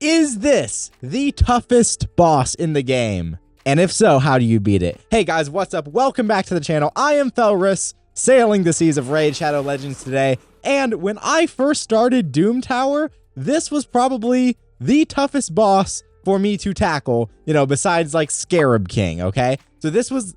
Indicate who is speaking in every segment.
Speaker 1: Is this the toughest boss in the game? And if so, how do you beat it? Hey guys, what's up? Welcome back to the channel. I am Felrus, sailing the seas of Raid Shadow Legends today. And when I first started Doom Tower, this was probably the toughest boss for me to tackle, you know, besides like Scarab King, okay? So this was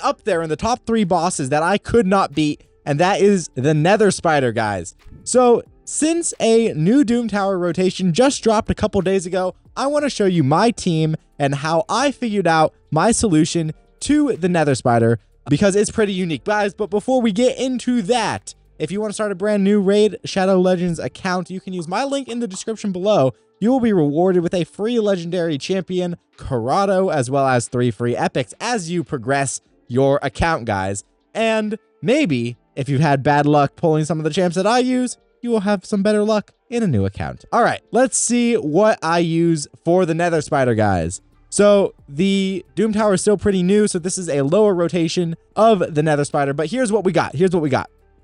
Speaker 1: up there in the top 3 bosses that I could not beat, and that is the Nether Spider, guys. So since a new Doom Tower rotation just dropped a couple days ago, I want to show you my team and how I figured out my solution to the Nether Spider, because it's pretty unique, guys. But before we get into that, if you want to start a brand new Raid Shadow Legends account, you can use my link in the description below. You will be rewarded with a free legendary champion, Corrado, as well as 3 free epics as you progress your account, guys. And maybe if you've had bad luck pulling some of the champs that I use, you will have some better luck in a new account. All right, let's see what I use for the Nether Spider, guys. So the Doom Tower is still pretty new, so this is a lower rotation of the Nether Spider, but here's what we got.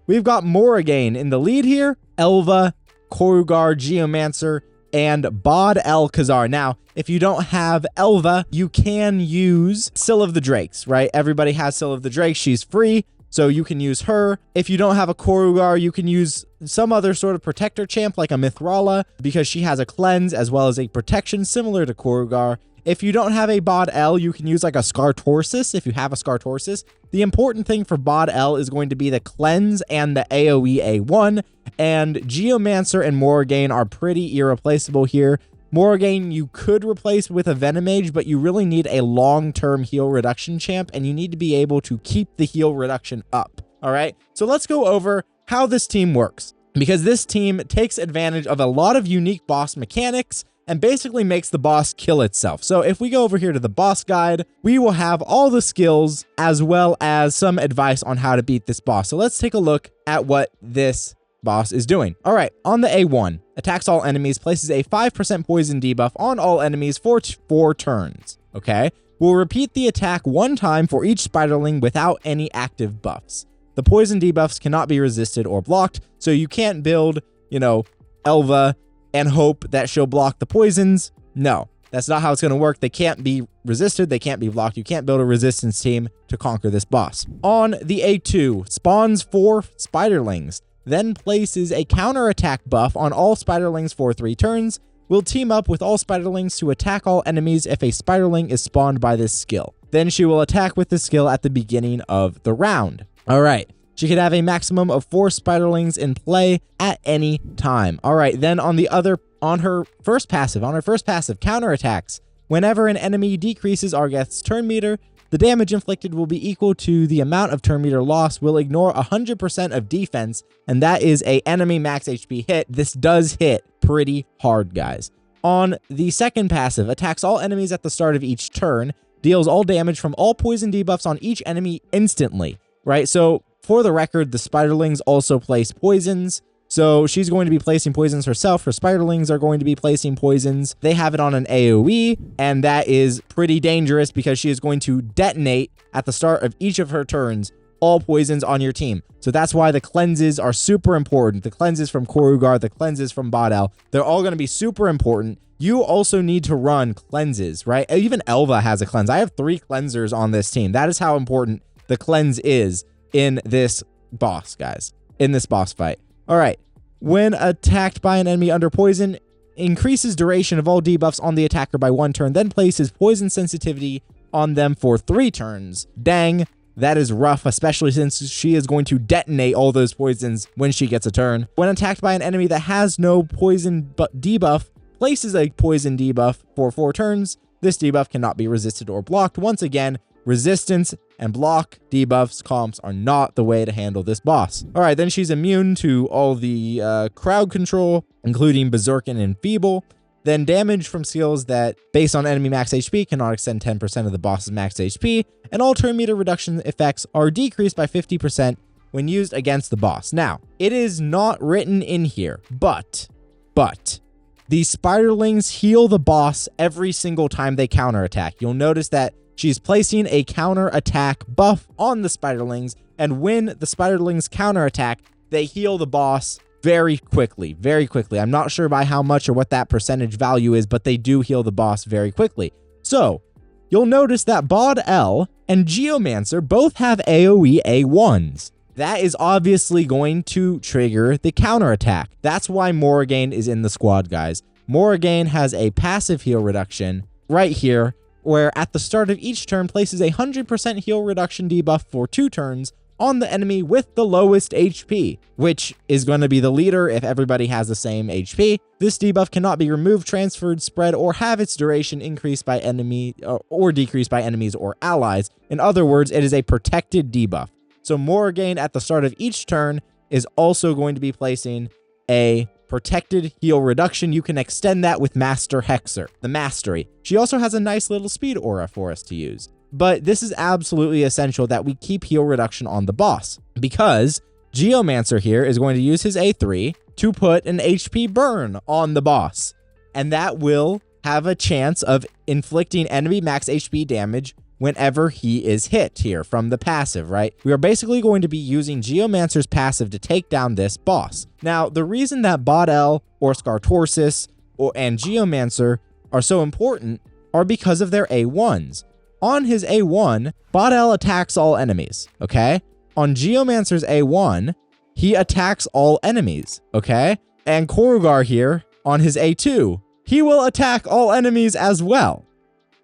Speaker 1: We've got Morrigan in the lead here, Elva, Korugar, Geomancer, and Bod El Khazar. Now, if you don't have Elva, you can use Syl of the Drakes, right? Everybody has Syl of the Drakes. She's free, so you can use her. If you don't have a Korugar, you can use some other sort of protector champ like a Mithrala, because she has a cleanse as well as a protection similar to Korugar. If you don't have a Bod El, you can use like a Scartorsus if you have a Scartorsus. The important thing for Bod El is going to be the cleanse and the AoE A1, and Geomancer and Morrigan are pretty irreplaceable here. Morrigan you could replace with a Venom Mage, but you really need a long-term heal reduction champ, and you need to be able to keep the heal reduction up, all right? So let's go over how this team works, because this team takes advantage of a lot of unique boss mechanics and basically makes the boss kill itself. So if we go over here to the boss guide, we will have all the skills as well as some advice on how to beat this boss. So let's take a look at what this boss is doing. All right, on the A1, attacks all enemies, places a 5% poison debuff on all enemies for 4 turns, okay? We'll repeat the attack 1 time for each spiderling without any active buffs. The poison debuffs cannot be resisted or blocked, so you can't build, you know, Elva and hope that she'll block the poisons. No, that's not how it's going to work. They can't be resisted. They can't be blocked. You can't build a resistance team to conquer this boss. On the A2, spawns 4 spiderlings, then places a counterattack buff on all spiderlings for 3 turns. Will team up with all spiderlings to attack all enemies if a spiderling is spawned by this skill. Then she will attack with the skill at the beginning of the round. All right. She could have a maximum of 4 spiderlings in play at any time. All right, then on her first passive, counterattacks. Whenever an enemy decreases Argeth's turn meter, the damage inflicted will be equal to the amount of turn meter loss. Will ignore 100% of defense, and that is a enemy max HP hit. This does hit pretty hard, guys. On the second passive, attacks all enemies at the start of each turn, deals all damage from all poison debuffs on each enemy instantly, right? So for the record, the spiderlings also place poisons. So she's going to be placing poisons herself. Her spiderlings are going to be placing poisons. They have it on an AoE, and that is pretty dangerous because she is going to detonate at the start of each of her turns all poisons on your team. So that's why the cleanses are super important. The cleanses from Korugar, the cleanses from Bod El, they're all going to be super important. You also need to run cleanses, right? Even Elva has a cleanse. I have 3 cleansers on this team. That is how important the cleanse is in this boss, guys, in this boss fight. All right, when attacked by an enemy under poison, increases duration of all debuffs on the attacker by 1 turn, then places poison sensitivity on them for 3 turns. Dang, that is rough, especially since she is going to detonate all those poisons when she gets a turn. When attacked by an enemy that has no poison debuff, places a poison debuff for 4 turns. This debuff cannot be resisted or blocked. Once again, resistance and block debuffs comps are not the way to handle this boss. All right, then she's immune to all the crowd control, including Berserk and Enfeeble. Then damage from skills that, based on enemy max HP, cannot extend 10% of the boss's max HP. And all turn meter reduction effects are decreased by 50% when used against the boss. Now, it is not written in here, but the spiderlings heal the boss every single time they counterattack. You'll notice that she's placing a counter-attack buff on the spiderlings, and when the spiderlings counterattack, they heal the boss very quickly, very quickly. I'm not sure by how much or what that percentage value is, but they do heal the boss very quickly. So you'll notice that Bod L and Geomancer both have AoE A1s. That is obviously going to trigger the counterattack. That's why Morrigan is in the squad, guys. Morrigan has a passive heal reduction right here, where at the start of each turn places a 100% heal reduction debuff for 2 turns on the enemy with the lowest HP, which is going to be the leader if everybody has the same HP. This debuff cannot be removed, transferred, spread, or have its duration increased by enemy or decreased by enemies or allies. In other words, it is a protected debuff. So Morrigan at the start of each turn is also going to be placing a protected heal reduction. You can extend that with Master Hexer, the Mastery. She also has a nice little speed aura for us to use. But this is absolutely essential that we keep heal reduction on the boss, because Geomancer here is going to use his A3 to put an HP burn on the boss. And that will have a chance of inflicting enemy max HP damage whenever he is hit here from the passive, right? We are basically going to be using Geomancer's passive to take down this boss. Now, the reason that Bod L or Scartorsis and Geomancer are so important are because of their A1s. On his A1, Bod L attacks all enemies, okay? On Geomancer's A1, he attacks all enemies, okay? And Korugar here, on his A2, he will attack all enemies as well.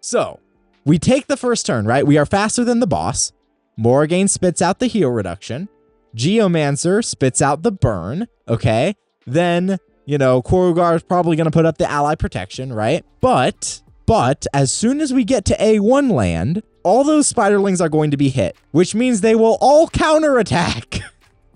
Speaker 1: So, we take the first turn, right? We are faster than the boss. Morrigan spits out the heal reduction. Geomancer spits out the burn, okay? Then, you know, Korugar is probably going to put up the ally protection, right? But as soon as we get to A1 land, all those spiderlings are going to be hit, which means they will all counterattack.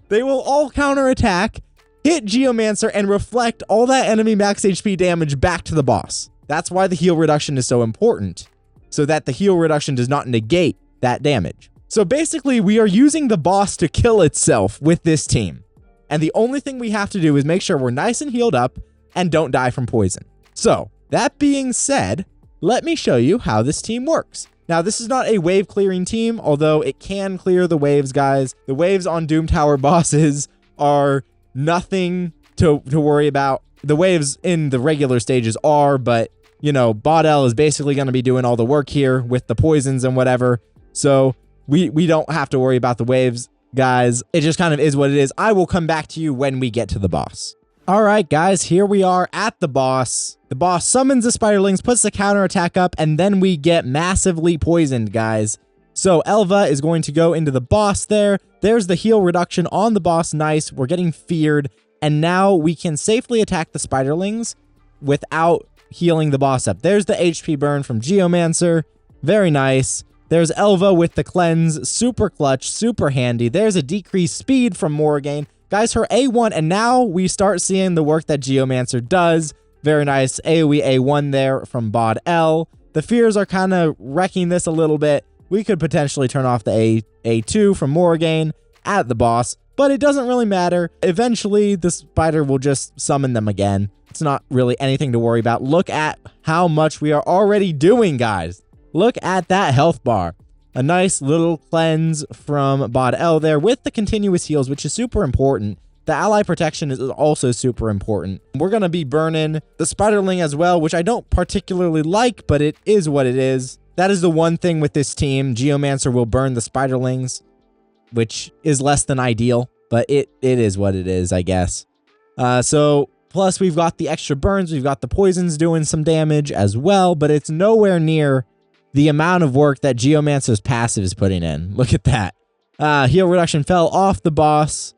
Speaker 1: They will all counterattack, hit Geomancer, and reflect all that enemy max HP damage back to the boss. That's why the heal reduction is so important, so that the heal reduction does not negate that damage. So basically, we are using the boss to kill itself with this team. And the only thing we have to do is make sure we're nice and healed up and don't die from poison. So, that being said, let me show you how this team works. Now, this is not a wave clearing team, although it can clear the waves, guys. The waves on Doom Tower bosses are nothing to worry about. The waves in the regular stages are, but, you know, Bod L is basically going to be doing all the work here with the poisons and whatever. So, we don't have to worry about the waves, guys. It just kind of is what it is. I will come back to you when we get to the boss. All right, guys, here we are at the boss. The boss summons the spiderlings, puts the counterattack up, and then we get massively poisoned, guys. So Elva is going to go into the boss there. There's the heal reduction on the boss. Nice. We're getting feared. And now we can safely attack the spiderlings without healing the boss up. There's the HP burn from Geomancer. Very nice. There's Elva with the cleanse. Super clutch, super handy. There's a decreased speed from Morrigan. Guys, her A1, and now we start seeing the work that Geomancer does. Very nice AoE A1 there from Bod L. The fears are kind of wrecking this a little bit. We could potentially turn off the A2 from Morrigan at the boss, but it doesn't really matter. Eventually, the spider will just summon them again. It's not really anything to worry about. Look at how much we are already doing, guys. Look at that health bar. A nice little cleanse from Bod L there with the continuous heals, which is super important. The ally protection is also super important. We're going to be burning the spiderling as well, which I don't particularly like, but it is what it is. That is the one thing with this team. Geomancer will burn the spiderlings, which is less than ideal, but it is what it is, I guess. So plus we've got the extra burns. We've got the poisons doing some damage as well, but it's nowhere near the amount of work that Geomancer's passive is putting in. Look at that. Heal reduction fell off the boss,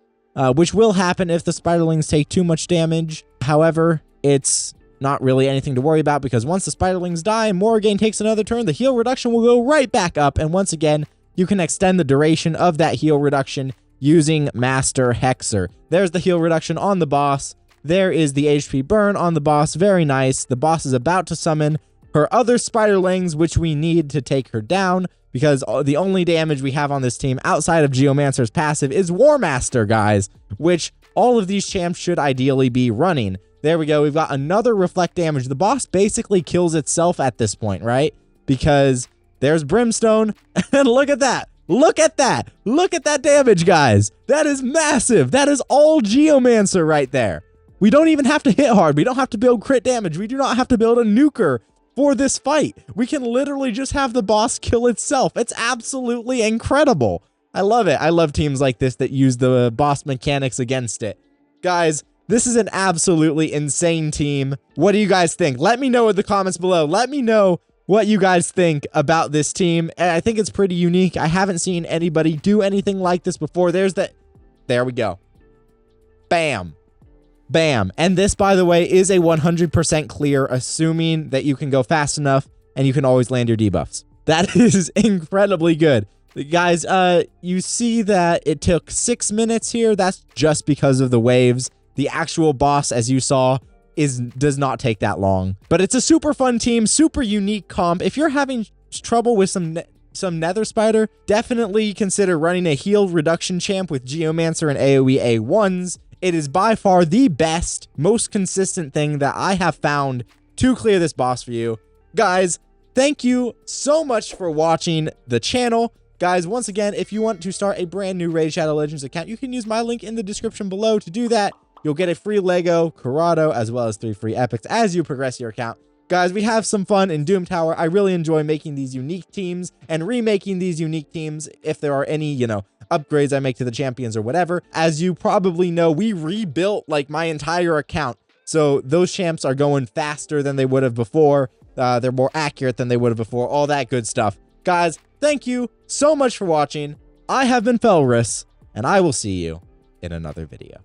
Speaker 1: which will happen if the spiderlings take too much damage. However, it's not really anything to worry about because once the spiderlings die, Morrigan takes another turn, the heal reduction will go right back up. And once again, you can extend the duration of that heal reduction using Master Hexer. There's the heal reduction on the boss. There is the HP burn on the boss. Very nice. The boss is about to summon her other spiderlings, which we need to take her down because the only damage we have on this team outside of Geomancer's passive is War Master, guys, which all of these champs should ideally be running. There we go. We've got another reflect damage. The boss basically kills itself at this point, right? Because there's Brimstone, and look at that. Look at that. Look at that damage, guys. That is massive. That is all Geomancer right there. We don't even have to hit hard. We don't have to build crit damage. We do not have to build a nuker for this fight. We can literally just have the boss kill itself. It's absolutely incredible. I love it. I love teams like this that use the boss mechanics against it. Guys, this is an absolutely insane team. What do you guys think? Let me know in the comments below. Let me know what you guys think about this team. I think it's pretty unique. I haven't seen anybody do anything like this before. There we go. Bam. Bam. And this, by the way, is a 100% clear, assuming that you can go fast enough and you can always land your debuffs. That is incredibly good. Guys, you see that it took 6 minutes here. That's just because of the waves. The actual boss, as you saw, does not take that long. But it's a super fun team, super unique comp. If you're having trouble with some Nether Spider, definitely consider running a heal reduction champ with Geomancer and AoE A1s. It is by far the best, most consistent thing that I have found to clear this boss for you. Guys, thank you so much for watching the channel. Guys, once again, if you want to start a brand new Raid Shadow Legends account, you can use my link in the description below to do that. You'll get a free Lego, Corrado, as well as 3 free epics as you progress your account. Guys, we have some fun in Doom Tower. I really enjoy making these unique teams and remaking these unique teams if there are any, upgrades I make to the champions or whatever. As you probably know, we rebuilt like my entire account. So those champs are going faster than they would have before. They're more accurate than they would have before. All that good stuff. Guys, thank you so much for watching. I have been Felrus, and I will see you in another video.